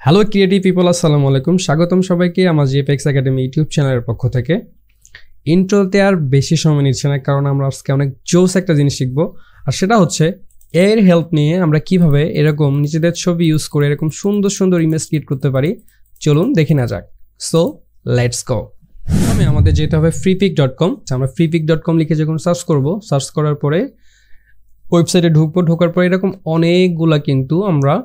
Hello creative people, আসসালামু আলাইকুম। স্বাগতম সবাইকে আমার জিএফএক্স একাডেমি ইউটিউব চ্যানেলের পক্ষ থেকে। ইন্ট্রোতে আর বেশি সময় নিচ্ছে না, কারণ আমরা আজকে অনেক জোস একটা জিনিস শিখবো, আর সেটা হচ্ছে এর হেল্প নিয়ে আমরা কিভাবে এরকম নিজেদের ছবি ইউজ করে এরকম সুন্দর সুন্দর ইমেজ ক্রিয়েট করতে পারি। চলুন দেখে না যাক। So let's go. আমি আমাদের যেতে হবে freepik.com। আমরা freepik.com লিখে যখন সার্চ করব, সার্চ করার পরে ওয়েবসাইটে ঢোকার পরে এরকম অনেকগুলা কিন্তু আমরা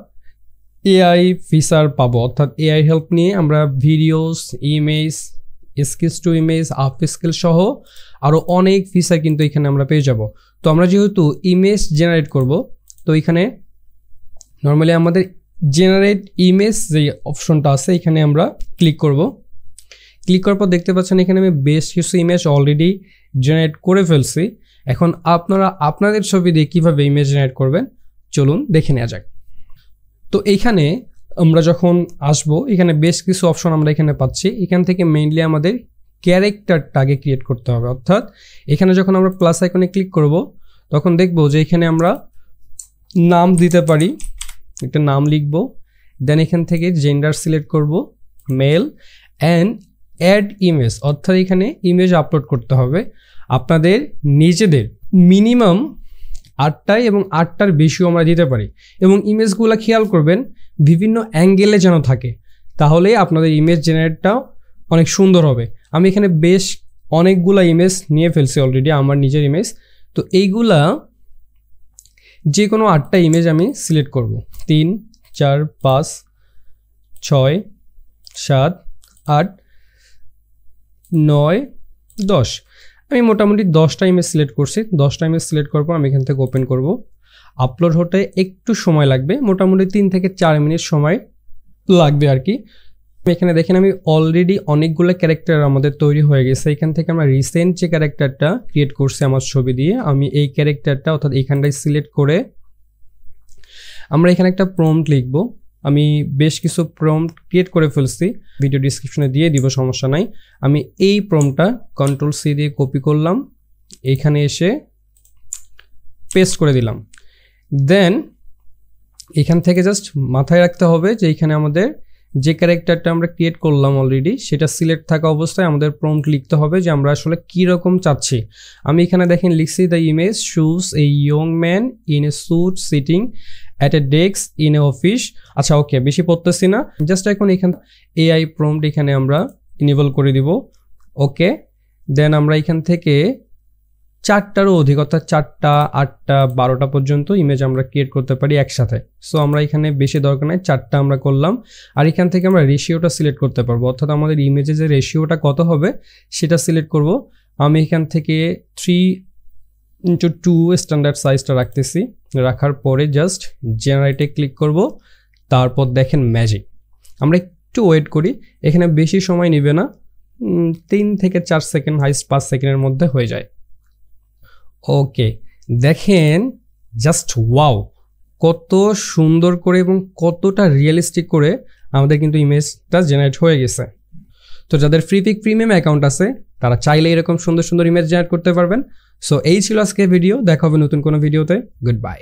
এআই ফিচার পাবো, অর্থাৎ এআই হেল্প নিয়ে আমরা videos, image, sketch to image, upscale সহ আরও অনেক ফিচার কিন্তু এখানে আমরা পেয়ে যাব। তো আমরা যেহেতু ইমেজ জেনারেট করব, তো এখানে নর্মালি আমাদের জেনারেট ইমেজ যে অপশনটা আছে এখানে আমরা ক্লিক করব। ক্লিক করার পর দেখতে পাচ্ছেন এখানে আমি বেশ কিছু ইমেজ অলরেডি জেনারেট করে ফেলছি। এখন আপনারা আপনাদের ছবি দিয়ে কীভাবে ইমেজ জেনারেট করবেন চলুন দেখে নেওয়া যাক। তো এইখানে আমরা যখন আসব, এখানে বেশ কিছু অপশন আমরা এখানে পাচ্ছি। এখান থেকে মেইনলি আমাদের ক্যারেক্টারটা আগে ক্রিয়েট করতে হবে, অর্থাৎ এখানে যখন আমরা প্লাস আইকনে ক্লিক করব তখন দেখব যে এখানে আমরা নাম দিতে পারি, একটা নাম লিখব, দেন এখান থেকে জেন্ডার সিলেক্ট করব মেল, অ্যান্ড অ্যাড ইমেজ, অর্থাৎ এখানে ইমেজ আপলোড করতে হবে আপনাদের নিজেদের। মিনিমাম 8টায় এবং 8টার বেশিও আমরা দিতে পারি, এবং ইমেজগুলো খেয়াল করবেন বিভিন্ন অ্যাঙ্গেলে যেন থাকে, তাহলে আপনাদের ইমেজ জেনারেটটাও অনেক সুন্দর হবে। আমি এখানে বেশ অনেকগুলা ইমেজ নিয়ে ফেলছি অলরেডি, আমার নিজের ইমেজ। তো এইগুলা যে কোনো 8টা ইমেজ আমি সিলেক্ট করব, 3, 4, 5, 6, 7, 8, 9, 10। আমি মোটামুটি 10টা ইমেজ সিলেক্ট করছি। 10টা ইমেজ সিলেক্ট করার পর আমি এখান থেকে ওপেন করব। আপলোড হতে একটু সময় লাগবে, মোটামুটি 3 থেকে 4 মিনিট সময় লাগবে আর কি। এখানে দেখেন আমি অলরেডি অনেকগুলো ক্যারেক্টার আমাদের তৈরি হয়ে গেছে। এখান থেকে আমরা রিসেন্ট যে ক্যারেক্টারটা ক্রিয়েট করছি আমার ছবি দিয়ে, আমি এই ক্যারেক্টারটা অর্থাৎ এইখানটায় সিলেক্ট করে আমরা এখানে একটা প্রম্পট লিখব। আমি বেশ কিছু প্রম্পট ক্রিয়েট করে ফেলছি, ভিডিও ডিসক্রিপশনে দিয়ে দিব, সমস্যা নাই। আমি এই প্রম্পটটা Ctrl+C দিয়ে কপি করলাম, এইখানে এসে পেস্ট করে দিলাম। দেন এখান থেকে জাস্ট মাথায় রাখতে হবে যে এখানে আমাদের যে ক্যারেক্টারটা আমরা ক্রিয়েট করলাম অলরেডি সেটা সিলেক্ট থাকা অবস্থায় আমাদের প্রম্পট লিখতে হবে যে আমরা আসলে কীরকম চাচ্ছি। আমি এখানে দেখেন লিখছি, the image shows a young man in a suit sitting at a desk in a office. আচ্ছা ওকে, বেশি পড়তেছি না, জাস্ট এখন এখান এআই প্রম্পট এখানে আমরা ইনেবল করে দিব। ওকে, দেন আমরা এখান থেকে 4টারও অধিক, অর্থাৎ 4টা, 8টা, 12টা পর্যন্ত ইমেজ আমরা ক্রিয়েট করতে পারি একসাথে। সো আমরা এখানে বেশি দরকার নাই, 4টা আমরা করলাম। আর এখান থেকে আমরা রেশিওটা সিলেক্ট করতে পারবো, অর্থাৎ আমাদের ইমেজে যে রেশিওটা কত হবে সেটা সিলেক্ট করব। আমি এখান থেকে 3:2 স্ট্যান্ডার্ড সাইজটা রাখতেছি। রাখার পরে জাস্ট জেনারেটে ক্লিক করব। তারপর দেখেন ম্যাজিক, আমরা একটু ওয়েট করি, এখানে বেশি সময় নেবে না, 3 থেকে 4 সেকেন্ড, হাইস্ট 5 সেকেন্ডের মধ্যে হয়ে যায়। ওকে, দেখেন জাস্ট ওয়াও, কত সুন্দর করে এবং কতটা রিয়েলিস্টিক করে আমাদের কিন্তু ইমেজটা জেনারেট হয়ে গেছে। তো যাদের ফ্রিপিক প্রিমিয়াম অ্যাকাউন্ট আছে তারা চাইলে এরকম সুন্দর সুন্দর ইমেজ জেনারেট করতে পারবেন। সো এই ছিল আজকে ভিডিও, দেখা হবে নতুন কোনো ভিডিওতে। Good bye.